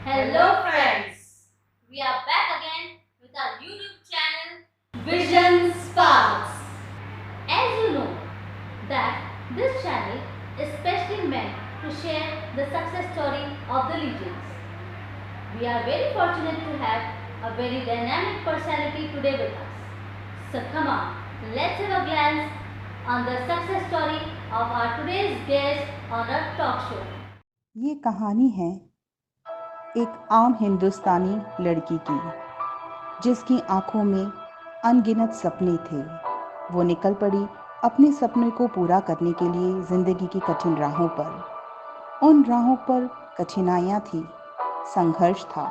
Hello friends, we are back again with our YouTube channel Vision Sparks. As you know that this channel is specially meant to share the success story of the legends. We are very fortunate to have a very dynamic personality today with us. So come on, let's have a glance on the success story of our today's guest on our talk show. ये कहानी है एक आम हिंदुस्तानी लड़की की, जिसकी आंखों में अनगिनत सपने थे। वो निकल पड़ी अपने सपने को पूरा करने के लिए जिंदगी की कठिन राहों पर। उन राहों पर कठिनाइयाँ थी, संघर्ष था,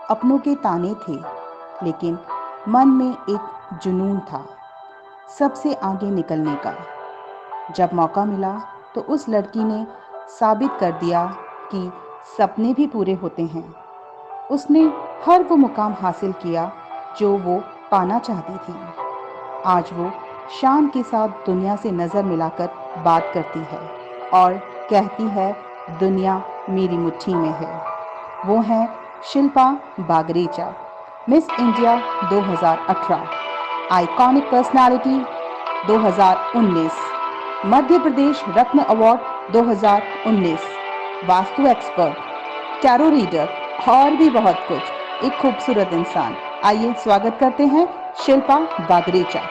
अपनों के ताने थे, लेकिन मन में एक जुनून था सबसे आगे निकलने का। जब मौका मिला तो उस लड़की ने साबित कर दिया कि सपने भी पूरे होते हैं। उसने हर वो मुकाम हासिल किया जो वो पाना चाहती थी। आज वो शान के साथ दुनिया से नज़र मिलाकर बात करती है और कहती है, दुनिया मेरी मुट्ठी में है। वो है Shilpa Bagrecha, Miss India 2018, iconic personality 2019, Madhya Pradesh Ratna award 2019, vastu expert, tarot reader और भी बहुत कुछ। एक खूबसूरत इंसान। आइए स्वागत करते हैं शिल्पा बागरेचा।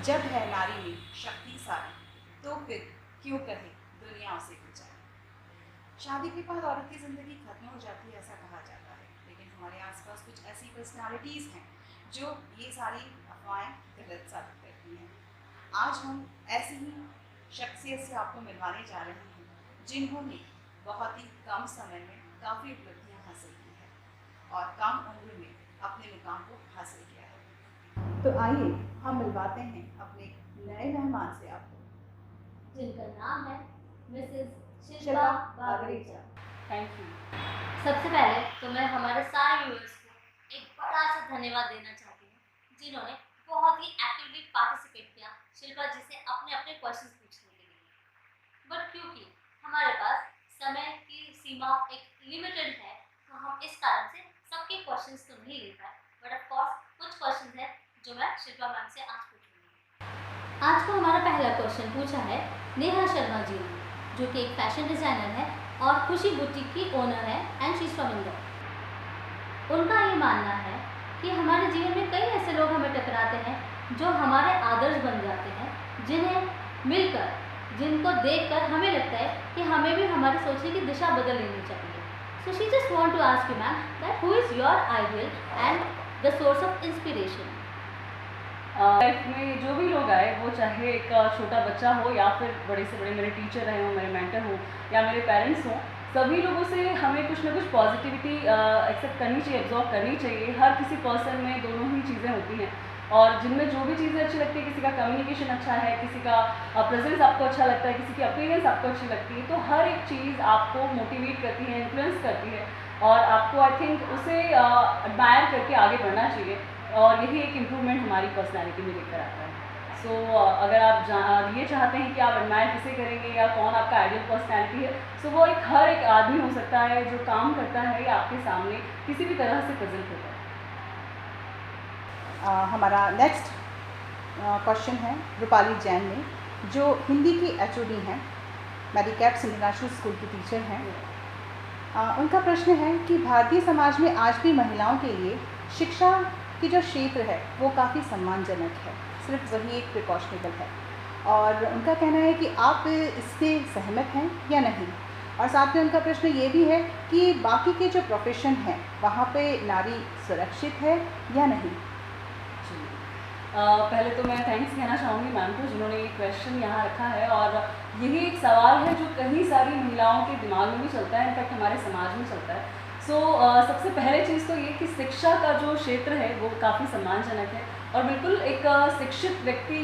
जब है नारी में शक्ति सारी, तो फिर क्यों कहे दुनिया उसे गुजारे। शादी के बाद औरत की जिंदगी खत्म हो जाती है, ऐसा कहा जाता है, लेकिन हमारे आसपास कुछ ऐसी पर्सनालिटीज़ हैं जो ये सारी अफवाहें गलत साबित करती हैं। आज हम ऐसी ही शख्सियत से आपको मिलवाने जा रहे हैं जिन्होंने बहुत ही कम समय में काफ़ी उपलब्धियाँ हासिल की हैं और कम उम्र में अपने मुकाम को हासिल किया है। तो आइए हम मिलवाते हैं अपने नए मेहमान से आपको, जिनका नाम है Mrs Shilpa Bagrecha. Thank you. सबसे पहले तो मैं हमारे सारे व्यूअर्स को एक बड़ा सा धन्यवाद देना चाहती हूँ जिन्होंने बहुत ही एक्टिवली पार्टिसिपेट किया शिल्पा जी से अपने अपने क्वेश्चंस पूछने के लिए। बट क्योंकि हमारे पास समय की सीमा एक लिमिटेड है, तो हम इस कारण से सबके क्वेश्चंस तो नहीं ले पाए, बट ऑफ कोर्स कुछ क्वेश्चंस हैं जो मैं शिल्पा मैम से आज पूछूंगी। आज को हमारा पहला क्वेश्चन पूछा है नेहा शर्मा जी ने, जो कि एक फैशन डिज़ाइनर है और खुशी बुटीक की ओनर है and she is from Indore. उनका ये मानना है कि हमारे जीवन में कई ऐसे लोग हमें टकराते हैं जो हमारे आदर्श बन जाते हैं, जिन्हें मिलकर, जिनको देखकर हमें लगता है कि हमें भी हमारे सोचने की दिशा बदल लेनी चाहिए। So she just want to ask you ma'am that who is your ideal and the source of inspiration. Life में जो भी लोग आए, वो चाहे एक छोटा बच्चा हो या फिर बड़े से बड़े मेरे टीचर रहे हों, मेरे मेंटर हो या मेरे पेरेंट्स हों, सभी लोगों से हमें कुछ ना कुछ पॉजिटिविटी एक्सेप्ट करनी चाहिए, एब्जॉर्ब करनी चाहिए। हर किसी पर्सन में दोनों ही चीज़ें होती हैं और जिनमें जो भी चीज़ें अच्छी लगती है, किसी का कम्युनिकेशन अच्छा है, किसी का प्रेजेंस आपको अच्छा लगता है, किसी की अपीयरेंस आपको अच्छी लगती है, तो हर एक चीज़ आपको मोटिवेट करती है, इन्फ्लुएंस करती है और आपको आई थिंक उसे एडमायर करके आगे बढ़ना चाहिए और यही एक इम्प्रूवमेंट हमारी पर्सनैलिटी में लेकर आता है। सो अगर आप ये चाहते हैं कि आप एडमायर किसे करेंगे या कौन आपका आइडियल पर्सनैलिटी है, सो वो हर एक आदमी हो सकता है जो काम करता है या आपके सामने किसी भी तरह से प्रेजेंट होता है। हमारा नेक्स्ट क्वेश्चन है रूपाली जैन ने, जो हिंदी की HOD हैं, मेडिकैप्स इंटरनेशनल स्कूल की टीचर हैं। उनका प्रश्न है कि भारतीय समाज में आज भी महिलाओं के लिए शिक्षा की जो क्षेत्र है वो काफ़ी सम्मानजनक है, सिर्फ वही एक प्रिकॉशनेबल है, और उनका कहना है कि आप इससे सहमत हैं या नहीं। और साथ में उनका प्रश्न ये भी है कि बाकी के जो प्रोफेशन हैं वहाँ पे नारी सुरक्षित है या नहीं। पहले तो मैं थैंक्स कहना चाहूँगी मैम को जिन्होंने ये क्वेश्चन यहाँ रखा है और यही एक सवाल है जो कई सारी महिलाओं के दिमाग में भी चलता है, इनफैक्ट हमारे समाज में चलता है। सो सबसे पहले चीज़ तो ये कि शिक्षा का जो क्षेत्र है वो काफ़ी सम्मानजनक है और बिल्कुल एक शिक्षित व्यक्ति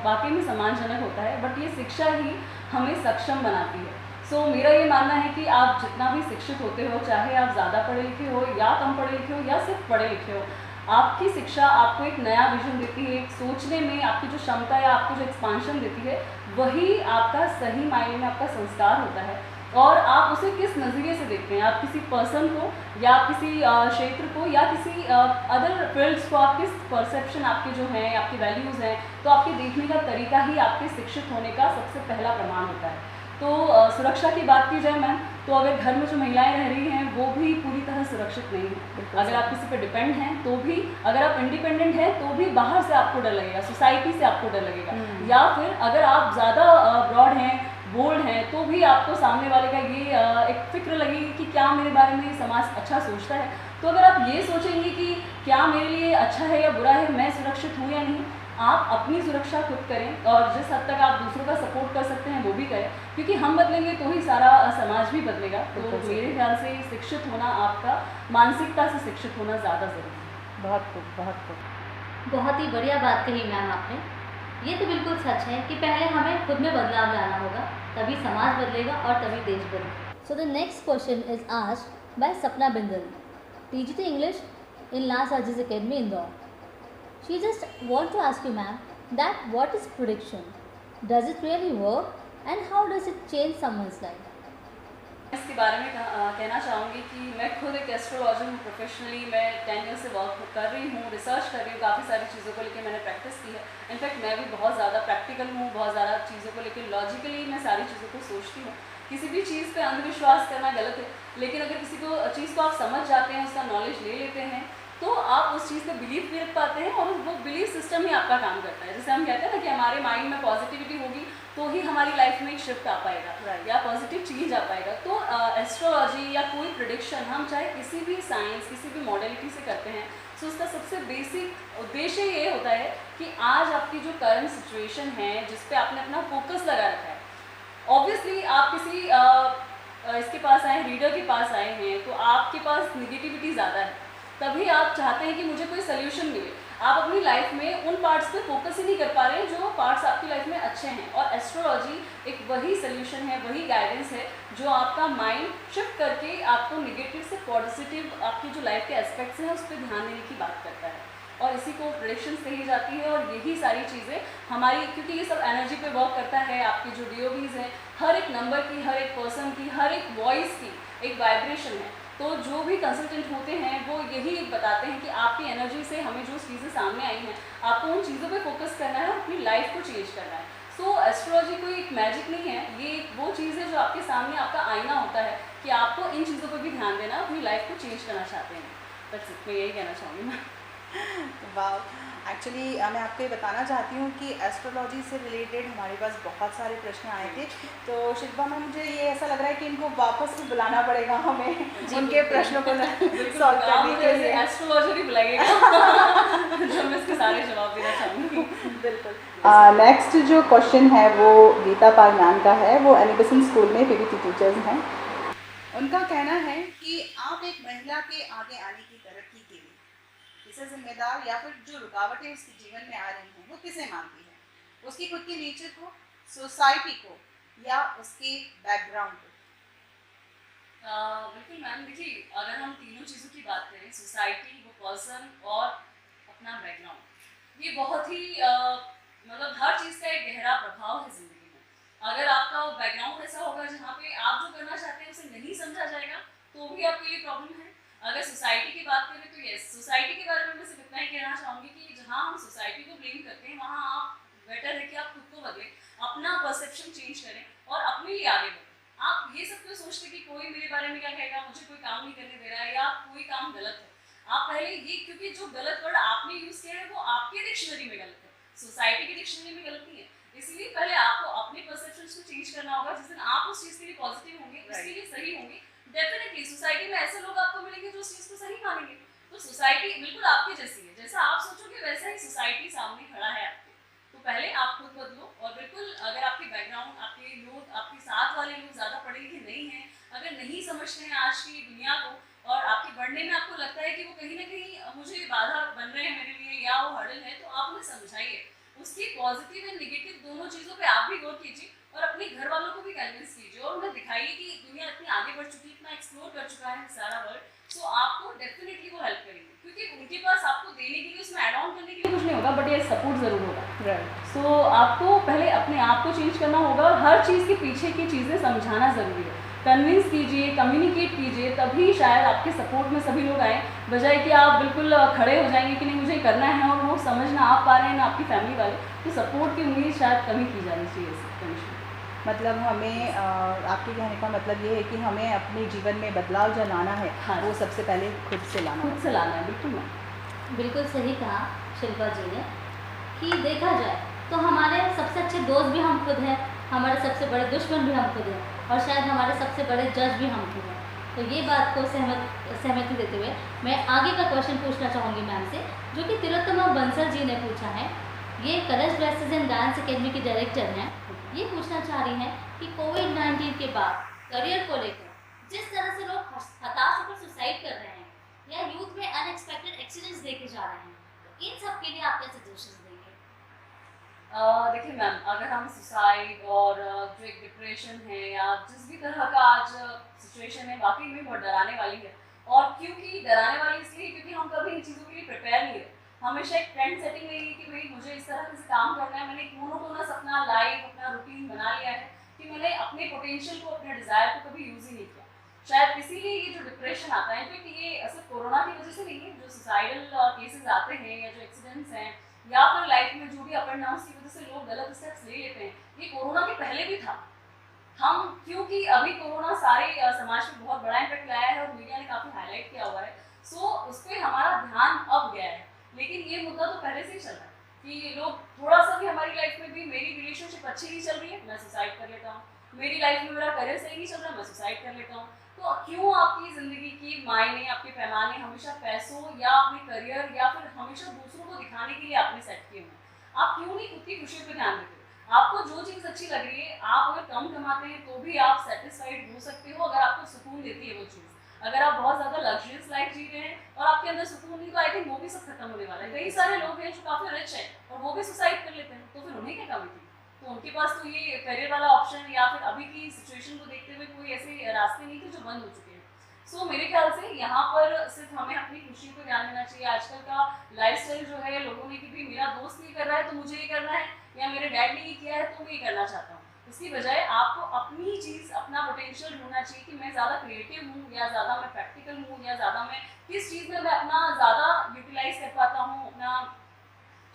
वाकई में सम्मानजनक होता है, बट ये शिक्षा ही हमें सक्षम बनाती है। सो मेरा ये मानना है कि आप जितना भी शिक्षित होते हो, चाहे आप ज़्यादा पढ़े लिखे हो या कम पढ़े लिखे हो या सिर्फ पढ़े लिखे हो, आपकी शिक्षा आपको एक नया विजन देती है, एक सोचने में आपकी जो क्षमता या आपको जो एक्सपांशन देती है, वही आपका सही मायने में आपका संस्कार होता है। और आप उसे किस नज़रिए से देखते हैं, आप किसी पर्सन को या आप किसी क्षेत्र को या किसी अदर फील्ड्स को, आप किस परसेप्शन आपके जो हैं, आपकी वैल्यूज़ हैं, तो आपके देखने का तरीका ही आपके शिक्षित होने का सबसे पहला प्रमाण होता है। तो सुरक्षा की बात की जाए मैम, तो अगर घर में जो महिलाएं रह रही हैं वो भी पूरी तरह सुरक्षित नहीं है। अगर आप किसी पे डिपेंड हैं तो भी, अगर आप इंडिपेंडेंट हैं तो भी बाहर से आपको डर लगेगा, सोसाइटी से आपको डर लगेगा, या फिर अगर आप ज़्यादा ब्रॉड हैं, बोल्ड हैं, तो भी आपको सामने वाले का ये एक फिक्र लगेगी कि क्या मेरे बारे में समाज अच्छा सोचता है। तो अगर आप ये सोचेंगे कि क्या मेरे लिए अच्छा है या बुरा है, मैं सुरक्षित हूँ या नहीं, आप अपनी सुरक्षा खुद करें और जिस हद तक आप दूसरों का सपोर्ट कर सकते हैं वो भी करें, क्योंकि हम बदलेंगे तो ही सारा समाज भी बदलेगा। तो मेरे ख्याल से शिक्षित होना, आपका मानसिकता से शिक्षित होना ज़्यादा ज़रूरी है। बहुत खूब, बहुत खूब। बहुत ही बढ़िया बात कही मैम आपने। ये तो बिल्कुल सच है कि पहले हमें खुद में बदलाव लाना होगा, तभी समाज बदलेगा और तभी देश बदलेगा। So the next question is asked by Sapna Bindal, teacher English in लास आर्जिस academy Indore. She just want to ask you, ma'am, that what is prediction? Does it really work, and how does it change someone's life? इसके बारे में कहना चाहूँगी कि मैं खुद एक एस्ट्रोलॉजर हूँ प्रोफेशनली। मैं 10 ईयर से वर्क कर रही हूँ, रिसर्च कर रही हूँ, काफ़ी सारी चीज़ों को लेकर मैंने प्रैक्टिस की है। इनफैक्ट मैं भी बहुत ज़्यादा प्रैक्टिकल हूँ, बहुत ज़्यादा चीज़ों को लेकर लॉजिकली मैं सारी चीज़ों को सोचती हूँ। किसी भी चीज़ पे अंधविश्वास करना गलत है, लेकिन अगर किसी को चीज़ को आप समझ जाते हैं, उसका नॉलेज ले लेते हैं, तो आप उस चीज़ पे बिलीव भी रख पाते हैं और वो बिलीफ सिस्टम ही आपका काम करता है। जैसे हम कहते हैं ना कि हमारे माइंड में पॉजिटिविटी होगी तो ही हमारी लाइफ में एक शिफ्ट आ पाएगा या पॉजिटिव चेंज आ पाएगा। तो एस्ट्रोलॉजी या कोई प्रेडिक्शन हम चाहे किसी भी साइंस, किसी भी मॉडलिटी से करते हैं, तो उसका सबसे बेसिक उद्देश्य ये होता है कि आज आपकी जो करंट सिचुएशन है जिस पे आपने अपना फोकस लगा रखा है, ऑब्वियसली आप किसी इसके पास आए, रीडर के पास आए हैं, तो आपके पास निगेटिविटी ज़्यादा है, तभी आप चाहते हैं कि मुझे कोई सोल्यूशन मिले। आप अपनी लाइफ में उन पार्ट्स पे फोकस ही नहीं कर पा रहे हैं जो पार्ट्स आपकी लाइफ में अच्छे हैं, और एस्ट्रोलॉजी एक वही सोल्यूशन है, वही गाइडेंस है जो आपका माइंड शिफ्ट करके आपको नेगेटिव से पॉजिटिव आपकी जो लाइफ के एस्पेक्ट्स हैं उस पर ध्यान देने की बात करता है, और इसी को प्रेडिक्शंस कही जाती है। और यही सारी चीज़ें हमारी, क्योंकि ये सब एनर्जी पे वर्क करता है, आपकी जो डीओवीज हैं, हर एक नंबर की, हर एक पर्सन की, हर एक वॉइस की एक वाइब्रेशन है। तो जो भी कंसल्टेंट होते हैं वो यही बताते हैं कि आपकी एनर्जी से हमें जो चीज़ें सामने आई हैं, आपको उन चीज़ों पे फोकस करना है और अपनी लाइफ को चेंज करना है। सो एस्ट्रोलॉजी कोई एक मैजिक नहीं है, ये वो चीज़ है जो आपके सामने आपका आईना होता है कि आपको इन चीज़ों पर भी ध्यान देना है, अपनी लाइफ को चेंज करना चाहते हैं। बस मैं यही कहना चाहूँगी मैं। वाह, एक्चुअली मैं आपको ये बताना चाहती हूँ कि एस्ट्रोलॉजी से रिलेटेड हमारे पास बहुत सारे प्रश्न आए थे, तो शिल्पा मैम मुझे ये ऐसा लग रहा है कि इनको वापस से बुलाना पड़ेगा हमें उनके प्रश्नों को सॉल्व करने के लिए। एस्ट्रोलॉजर ही बुलाइएगा जो मैं इसके सारे जवाब देना चाहूँगी। बिल्कुल। नेक्स्ट जो क्वेश्चन है वो गीता पाल मैम का है, वो एनिबेसन स्कूल में पीबीटी टीचर्स हैं। उनका कहना है कि आप एक महिला के आगे आने की तरक्की के लिए किसे जिम्मेदार या फिर जो रुकावटें उसके जीवन में आ रही हैं वो किसे मानती है, उसकी खुद की नेचर को, सोसाइटी को, या उसके बैकग्राउंड को? बिल्कुल मैम, देखिए अगर हम तीनों चीज़ों की बात करें, सोसाइटी, वो पर्सन और अपना बैकग्राउंड, ये बहुत ही मतलब हर चीज़ का एक गहरा प्रभाव है ज़िंदगी में। अगर आपका बैकग्राउंड ऐसा होगा जहाँ पे आप जो करना चाहते हैं उसे नहीं समझा जाएगा तो भी आपके लिए प्रॉब्लम है। अगर सोसाइटी की बात करें तो यस, सोसाइटी के बारे में मैं सिर्फ इतना ही कहना चाहूँगी कि जहाँ हम सोसाइटी को ब्लेम करते हैं वहाँ आप बेटर है कि आप खुद को बदलें, अपना परसेप्शन चेंज करें और अपने लिए आगे बढ़ें। आप ये सब क्यों सोचते कि कोई मेरे बारे में क्या कहेगा, मुझे कोई काम नहीं करने दे रहा है या कोई काम गलत है। आप पहले ये, क्योंकि जो गलत वर्ड आपने यूज़ किया है वो आपके डिक्शनरी में गलत है, सोसाइटी की डिक्शनरी में गलत नहीं है। इसलिए पहले आपको अपने परसेप्शन को चेंज करना होगा। जिस दिन आप उस चीज़ के लिए पॉजिटिव होंगे, उसके लिए सही होंगे, डेफिनेटली सोसाइटी में ऐसे लोग आपको मिलेंगे जो उस चीज़ को सही मानेंगे। तो सोसाइटी बिल्कुल आपके जैसी है, जैसा आप सोचोगे वैसा ही सोसाइटी सामने खड़ा है आपके। तो पहले आप खुद बदलो, और बिल्कुल अगर आपके बैकग्राउंड, आपके लोग, आपके साथ वाले लोग ज़्यादा पढ़े लिखे नहीं हैं, अगर नहीं समझते हैं आज की दुनिया को और आपके बढ़ने में आपको लगता है कि वो कहीं ना कहीं मुझे बाधा बन रहे हैं मेरे लिए या वो हर्डल है, तो आप उन्हें समझाइए। उसकी पॉजिटिव एंड नेगेटिव दोनों चीज़ों पे आप भी गौर कीजिए और अपने घर वालों को भी कन्विंस कीजिए और उन्हें दिखाइए कि दुनिया इतनी आगे बढ़ चुकी है, इतना एक्सप्लोर कर चुका है सारा वर्ल्ड। सो आपको डेफिनेटली वो हेल्प करेंगे, क्योंकि उनके पास आपको देने के लिए, उसमें ऐड ऑन करने के लिए कुछ नहीं होगा, बट ये सपोर्ट ज़रूर होगा। राइट। सो आपको पहले अपने आप को चेंज करना होगा और हर चीज़ के पीछे की चीज़ें समझाना ज़रूरी है। कन्विंस कीजिए, कम्युनिकेट कीजिए, तभी शायद आपके सपोर्ट में सभी लोग आएँ, बजाय कि आप बिल्कुल खड़े हो जाएंगे कि नहीं मुझे करना है और वो समझ ना आप पा रहे हैं ना आपकी फैमिली वाले, तो सपोर्ट की उम्मीद शायद कम ही की जानी चाहिए इस कंडीशन में। मतलब हमें आपके कहने का मतलब ये है कि हमें अपने जीवन में बदलाव जो लाना है हाँ। वो सबसे पहले खुद से लाना खुद से लाना है, बिल्कुल मैम। बिल्कुल सही कहा शिल्पा जी ने कि देखा जाए तो हमारे सबसे अच्छे दोस्त भी हम खुद हैं, हमारे सबसे बड़े दुश्मन भी हम खुद हैं और शायद हमारे सबसे बड़े जज भी हम खुद हैं। तो ये बात को सहमति देते हुए मैं आगे का क्वेश्चन पूछना चाहूँगी मैम से, जो कि तिलोत्तमा बंसल जी ने पूछा है। ये colours dresses and dance academy की डायरेक्टर हैं। ये पूछना चाह रही हैं कि कोविड-19 के बाद करियर को लेकर जिस तरह से लोग हताश होकर सुसाइड कर रहे हैं या यूथ में अनएक्सपेक्टेड एक्सीडेंट्स देखे जा रहे हैं, तो इन सब के लिए आप क्या सजेशंस देंगे? देखिए मैम, अगर हम सुसाइड और जो एक डिप्रेशन है या जिस भी तरह का आज सिचुएशन है, वाकई में बहुत डराने वाली है। और क्योंकि डराने वाली इसलिए क्योंकि हम कभी इन चीज़ों के लिए प्रिपेयर नहीं रहे। हमेशा एक ट्रेंड सेटिंग रही कि भाई मुझे इस तरह से काम करना है। मैंने एक मोनोटोनस अपना लाइफ, अपना रूटीन बना लिया है कि मैंने अपने पोटेंशियल को, अपने डिज़ायर को कभी यूज़ ही नहीं किया। शायद इसीलिए ये जो डिप्रेशन आता है, क्योंकि ये सिर्फ कोरोना की वजह से नहीं है, जो सुसाइडल केसेस आते हैं या जो एक्सीडेंट्स हैं या फिर लाइफ में जो भी अप एंड डाउन की वजह से लोग गलत स्टेप्स ले लेते हैं, ये कोरोना के पहले भी था। हम क्योंकि अभी कोरोना सारे समाज में बहुत बड़ा इम्पैक्ट लाया है और मीडिया ने काफ़ी हाईलाइट किया हुआ है, सो उस पर हमारा ध्यान अब गया है। लेकिन ये मुद्दा तो पहले से ही चल रहा है कि लोग थोड़ा सा भी हमारी लाइफ में भी, मेरी रिलेशनशिप अच्छी नहीं चल रही है, मैं सुसाइड कर लेता हूँ, मेरी लाइफ में मेरा करियर सही नहीं चल रहा, मैं सुसाइड कर लेता हूँ। तो क्यों आपकी ज़िंदगी की मायने, आपके पैमाने हमेशा पैसों या अपने करियर या फिर हमेशा दूसरों को दिखाने के लिए आपने सेट किए हुए? आप क्यों नहीं खुद की खुशी पे ध्यान देते? आपको जो चीज़ अच्छी लग रही है, आप अगर कम कमाते हैं तो भी आप सेटिस्फाइड हो सकते हो अगर आपको सुकून देती है वो चीज़। अगर आप बहुत ज़्यादा लग्जरियस लाइफ जी रहे हैं और आपके अंदर सुकून नहीं, तो आई थिंक वो भी सब खत्म होने वाला है। कई सारे लोग हैं जो काफ़ी रिच हैं और वो भी सुसाइड कर लेते हैं, तो फिर उन्हें क्या कमी थी? तो उनके पास तो ये करियर वाला ऑप्शन या फिर अभी की सिचुएशन को देखते हुए कोई ऐसे रास्ते नहीं थे जो बंद हो चुके हैं। सो मेरे ख्याल से यहाँ पर सिर्फ हमें अपनी खुशी को ध्यान देना चाहिए। आजकल का लाइफस्टाइल जो है लोगों ने कि भी मेरा दोस्त ये कर रहा है तो मुझे ये करना है, या मेरे डैड ने ये किया है तो मैं ये करना चाहता हूँ। इसकी बजाय आपको अपनी चीज़, अपना पोटेंशियल ढूंढना चाहिए कि मैं ज़्यादा क्रिएटिव हूँ या ज़्यादा मैं प्रैक्टिकल हूँ या ज़्यादा मैं किस चीज़ में मैं अपना ज़्यादा यूटिलाइज कर पाता हूँ अपना,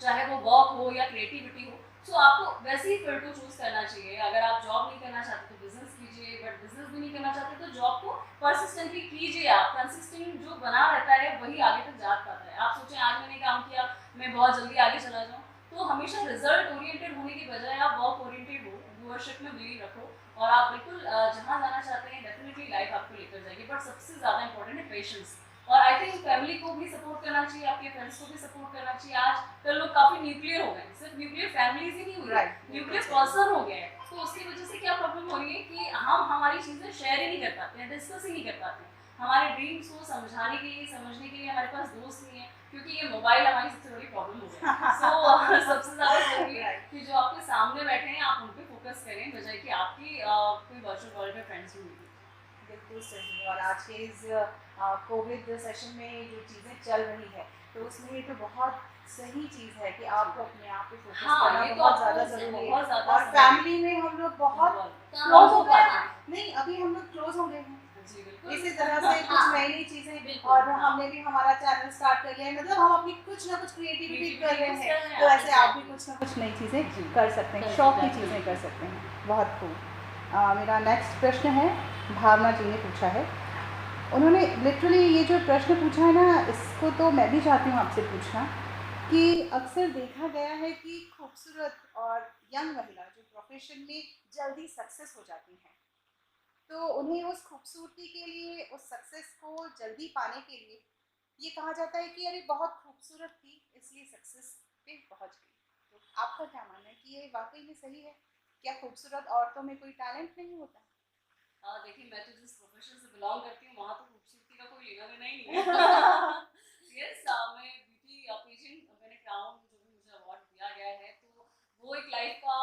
चाहे वो वर्क हो या क्रिएटिविटी हो। सो आपको वैसे ही फील्ड को चूज करना चाहिए। अगर आप जॉब नहीं करना चाहते तो बिजनेस कीजिए, बट बिजनेस भी नहीं करना चाहते तो जॉब को परसिस्टेंटली कीजिए। आप कंसिस्टेंट जो बना रहता है वही आगे तक जा पाता है। आप सोचें आज मैंने काम किया, मैं बहुत जल्दी आगे चला जाऊँ, तो हमेशा रिजल्ट ओरिएंटेड होने की बजाय आप वर्क ओरिएंटेड हो, व्यूअरशिप में बिलीव रखो और आप बिल्कुल जहाँ जाना चाहते हैं डेफिनेटली लाइफ आपको लेकर जाएगी। बट सबसे ज़्यादा इंपॉर्टेंट है पेशेंस। और आई थिंक फैमिली को भी सपोर्ट करना चाहिए, आपके फ्रेंड्स को भी सपोर्ट करना चाहिए। आज कल लोग काफी न्यूक्लियर हो गए, सिर्फ न्यूक्लियर फैमिलीज ही नहीं हुई, न्यूक्लियर पर्सन हो गए हैं। तो उसकी वजह से क्या प्रॉब्लम हो रही है कि हम हमारी चीजें शेयर ही नहीं कर पाते हैं, डिस्कस ही नहीं कर पाते हैं। हमारे ड्रीम्स को समझाने के लिए, समझने के लिए हमारे पास दोस्त नहीं है, क्योंकि ये मोबाइल हमारी सबसे बड़ी प्रॉब्लम हो गई है। सो सबसे ज्यादा जरूरी है कि जो आपके सामने बैठे हैं आप उन पे फोकस करें, बजाय कि आपकी कोई वर्चुअल वर्ल्ड में फ्रेंड्स भी मिले। बिल्कुल सही। और आज के इस कोविड सेशन में जो चीज़ें चल रही है तो उसमें ये तो बहुत सही चीज़ है कि आपको अपने आप पे फोकस करना ये तो बहुत ज़्यादा आपको ज़रूरी बहुत है। ज़्यादा और ज़रूरी फैमिली में हम लोग बहुत कम क्लोज हो हो गए पाता हैं। है। नहीं, अभी हम लोग क्लोज हो गए हैं जी बिल्कुल। इसी तरह से कुछ हाँ, नई नई चीज़ें। बिल्कुल, और हाँ। हमने भी हमारा चैनल स्टार्ट कर लिया है, मतलब हम अपनी कुछ ना कुछ क्रिएटिविटी कर रहे use हैं। कर रहे हैं, तो ऐसे आप भी exactly। कुछ ना कुछ नई चीज़ें जी। कर सकते हैं, कर शौक की सकते हैं। चीज़ें कर सकते हैं। बहुत खूब। मेरा नेक्स्ट प्रश्न है, भावना जी ने पूछा है। उन्होंने लिटरली ये जो प्रश्न पूछा है ना, इसको तो मैं भी चाहती हूँ आपसे पूछना कि अक्सर देखा गया है कि खूबसूरत और यंग महिला जो प्रोफेशन में जल्दी सक्सेस हो जाती हैं, तो उन्हें उस खूबसूरती के लिए, उस सक्सेस को जल्दी पाने के लिए ये कहा जाता है कि अरे बहुत खूबसूरत थी इसलिए सक्सेस पे पहुंच गई। तो आपका क्या मानना है कि ये वाकई में सही है? क्या खूबसूरत औरतों में कोई टैलेंट नहीं होता? देखिए, मैं तो जिस प्रोफेशन से बिलोंग करती हूँ वहाँ तो खूबसूरती का कोई लेना देना ही नहीं है। यस, मैं ब्यूटी पेजेंट, मैंने क्राउन जो भी मुझे अवार्ड दिया गया है, तो वो एक लाइफ का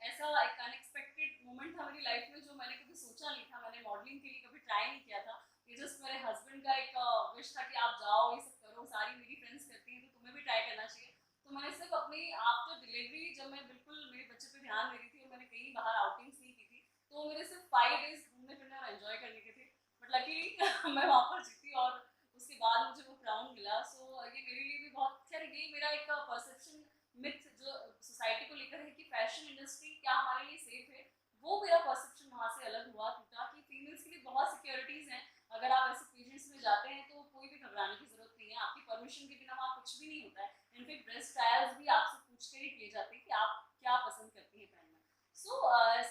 ऐसा एक अनएक्सपेक्टेड मोमेंट था मेरी लाइफ में जो मैंने कभी सोचा नहीं था। मैंने मॉडलिंग के लिए कभी ट्राई नहीं किया था। ये जस्ट मेरे हस्बैंड का एक विश था कि आप जाओ ये सब करो, सारी मेरी फ्रेंड्स करती हैं तो तुम्हें भी ट्राई करना चाहिए। तो मैंने सिर्फ अपनी आफ्टर डिलीवरी, जब मैं बिल्कुल मेरे बच्चे पे ध्यान दे रही थी और मैंने कहीं बाहर आउटिंग्स नहीं की थी, तो मेरे सिर्फ 5 डेज घूमने फिरने और एंजॉय करने के थे, बट लकीली मैं वहाँ पर जीती और उसके बाद मुझे वो क्राउन मिला। सो ये मेरे लिए भी बहुत, खैर ये मेरा एक परसेप्शन मिथ जो सोसाइटी को लेकर है कि फैशन इंडस्ट्री क्या हमारे लिए सेफ है, वो मेरा परसेप्शन वहाँ से अलग हुआ, टूटा कि फीमेल्स के लिए बहुत सिक्योरिटीज़ हैं। अगर आप ऐसे पेजेंट्स में जाते हैं तो कोई भी घबराने की जरूरत नहीं है, आपकी परमिशन के बिना वहाँ कुछ भी नहीं होता है। इनफैक्ट ड्रेस स्टाइल्स भी आपसे पूछ कर ही किए जाते हैं कि आप क्या पसंद करती हैं पहनना। सो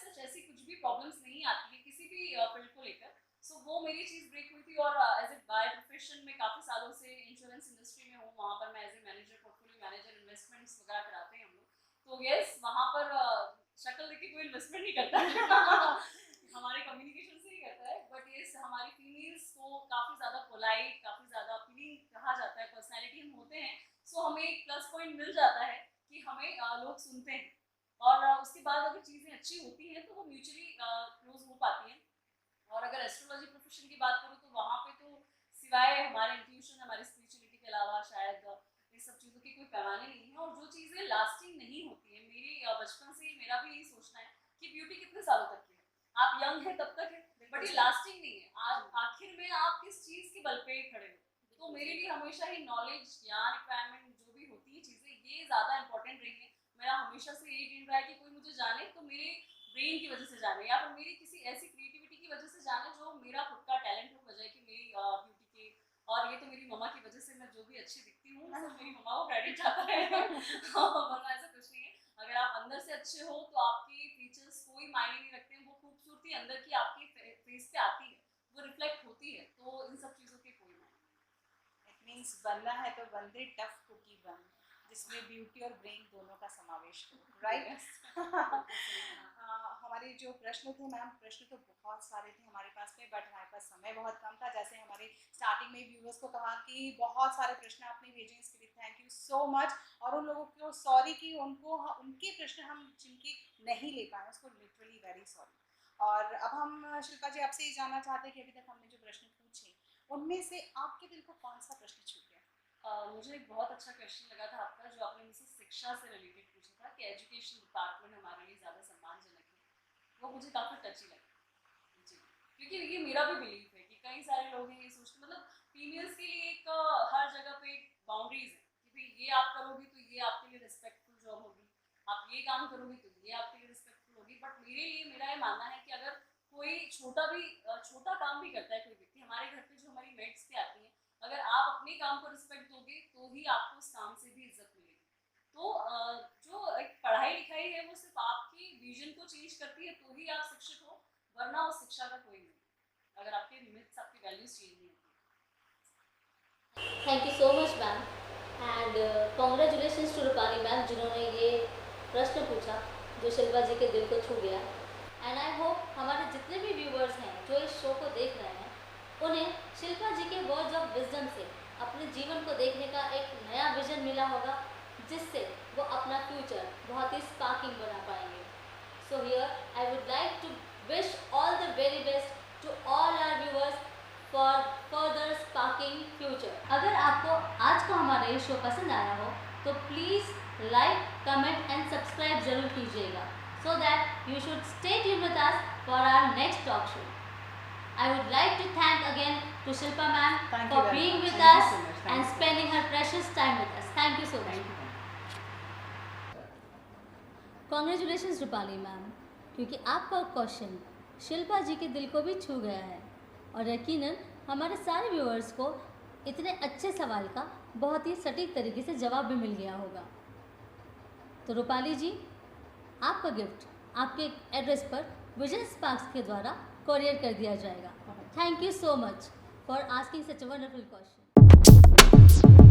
सच ऐसी कुछ भी प्रॉब्लम्स नहीं आती है किसी भी फील्ड को लेकर। सो वो मेरी चीज़ ब्रेक हुई थी। और एज ए बाय प्रोफेशन में काफ़ी सालों से इंश्योरेंस इंडस्ट्री में हूँ, वहाँ पर मैं as a manager, portfolio manager, investments वगैरह कराते हैं हम लोग। तो यस, वहाँ पर शक्ल देख के कोई इन्वेस्टमेंट नहीं करता है हमारे कम्युनिकेशन से ही करता है। बट यस, हमारी फीमेल्स को काफ़ी ज़्यादा पोलाइट, काफ़ी ज़्यादा अपीलिंग कहा जाता है, पर्सनैलिटी हम होते हैं। सो हमें एक प्लस पॉइंट मिल जाता है कि हमें लोग सुनते हैं, और उसके बाद अगर चीज़ें अच्छी होती हैं तो वो म्यूचुअली क्लोज हो पाती हैं। और अगर एस्ट्रोलॉजी प्रोफेशन की बात करूँ तो वहाँ पे तो सिवाय हमारे इंट्यूशन, हमारी स्पिरिचुअलिटी के अलावा शायद ये सब चीज़ों के कोई पैमाने नहीं है। और जो चीज़ें लास्टिंग नहीं होती हैं, मेरी बचपन से मेरा भी यही सोचना है कि ब्यूटी कितने सालों तक की है, आप यंग है तब तक है, बट ये लास्टिंग नहीं है। आखिर में आप किस चीज़ के बल पे खड़े हो। तो मेरे लिए हमेशा ही नॉलेज, ज्ञान, रिक्वायरमेंट जो भी होती है चीज़ें, ये ज़्यादा इंपॉर्टेंट रही है। मेरा हमेशा से यही ड्रीम रहा है कि कोई मुझे जाने तो मेरे ब्रेन की वजह से जाने, या फिर मेरी किसी ऐसी क्रिएटिविटी की वजह से जाने जो मेरा खुद का टैलेंट हो, बजाय कि मेरी ब्यूटी के। और ये तो मेरी मम्मा की वजह से मैं जो भी अच्छी दिखती हूँ सब मेरी मम्मा को क्रेडिट जाता है वरना ऐसा कुछ नहीं है। अगर आप अंदर से अच्छे हो तो आपकी फीचर्स कोई मायने नहीं रखते हैं, वो खूबसूरती अंदर की आपके फेस पे आती है, वो रिफ्लेक्ट होती है। तो इन सब चीज़ों के कोई मायने नहीं। इट मीन्स बनना है तो बंदे टफ कुकी बन, जिसमें ब्यूटी और ब्रेन दोनों का समावेश हो, राइट। हमारे जो प्रश्न थे मैम, प्रश्न तो बहुत सारे थे हमारे पास में, बट हमारे पास समय बहुत कम था। जैसे हमारे स्टार्टिंग में व्यूअर्स को कहा कि बहुत सारे प्रश्न आपने भेजे, इसके लिए थैंक यू सो मच। और उन लोगों को सॉरी कि उनको उनके प्रश्न हम जिनके नहीं ले पाए, उसको लिटरली वेरी सॉरी। और अब हम शिल्पा जी आपसे ये जानना चाहते हैं कि अभी तक हमने जो प्रश्न पूछे उनमें से आपके दिल को कौन सा प्रश्न छू गया? मुझे एक बहुत अच्छा क्वेश्चन लगा था आपका, जो आपने मुझसे शिक्षा से रिलेटेड पूछा था कि एजुकेशन डिपार्टमेंट हमारे लिए ज़्यादा सम्मानजनक है। वो मुझे काफ़ी टची लगा जी, क्योंकि ये मेरा भी बिलीफ है कि कई सारे लोग हैं ये सोचते, मतलब फीमेल्स के लिए एक हर जगह पे एक बाउंड्रीज है कि भाई ये आप करोगी तो ये आपके लिए रिस्पेक्टफुल जॉब होगी, आप ये काम करोगी तो ये आपके लिए रिस्पेक्टफुल होगी। बट मेरे लिए, मेरा ये मानना है कि अगर कोई छोटा काम भी करता है कोई व्यक्ति, हमारे घर पे जो हमारी मेड्स पे आती हैं, अगर आप अपने काम को रिस्पेक्ट दोगे तो ही आपको उस काम से भी इज्जत मिलेगी। तो जो एक पढ़ाई लिखाई है वो सिर्फ आपकी विजन को चेंज करती है तो ही आप शिक्षित हो, वरना उस शिक्षा का कोई नहीं, अगर आपके मिथ्स, आपकी वैल्यूज चेंज नहीं होती। Thank you so much ma'am, and congratulations to Rupali ma'am, जिन्होंने ये प्रश्न पूछा जो शिल्पा जी के दिल को छू गया। एंड आई होप हमारे जितने भी व्यूवर्स हैं जो इस शो को देख रहे हैं, उन्हें शिल्पा जी के वर्ड्स ऑफ विजडम से अपने जीवन को देखने का एक नया विजन मिला होगा, जिससे वो अपना फ्यूचर बहुत ही स्पार्किंग बना पाएंगे। So here I would like to wish all the very best to all our viewers for further sparking future. अगर आपको आज का हमारा ये शो पसंद आया हो तो please like, comment and subscribe ज़रूर कीजिएगा, so that you should stay tuned with us for our next talk show. I would like to thank again to Shilpa ma'am for being with us and spending her precious time with us. Thank you so much. Congratulations Rupali ma'am, क्योंकि आपका question Shilpa जी के दिल को भी छू गया है और यकीनन हमारे सारे व्यूअर्स को इतने अच्छे सवाल का बहुत ही सटीक तरीके से जवाब भी मिल गया होगा। तो रूपाली जी, आपका गिफ्ट आपके एड्रेस पर विजन स्पार्क्स के द्वारा कोरियर कर दिया जाएगा। Thank you so much for asking such a wonderful question.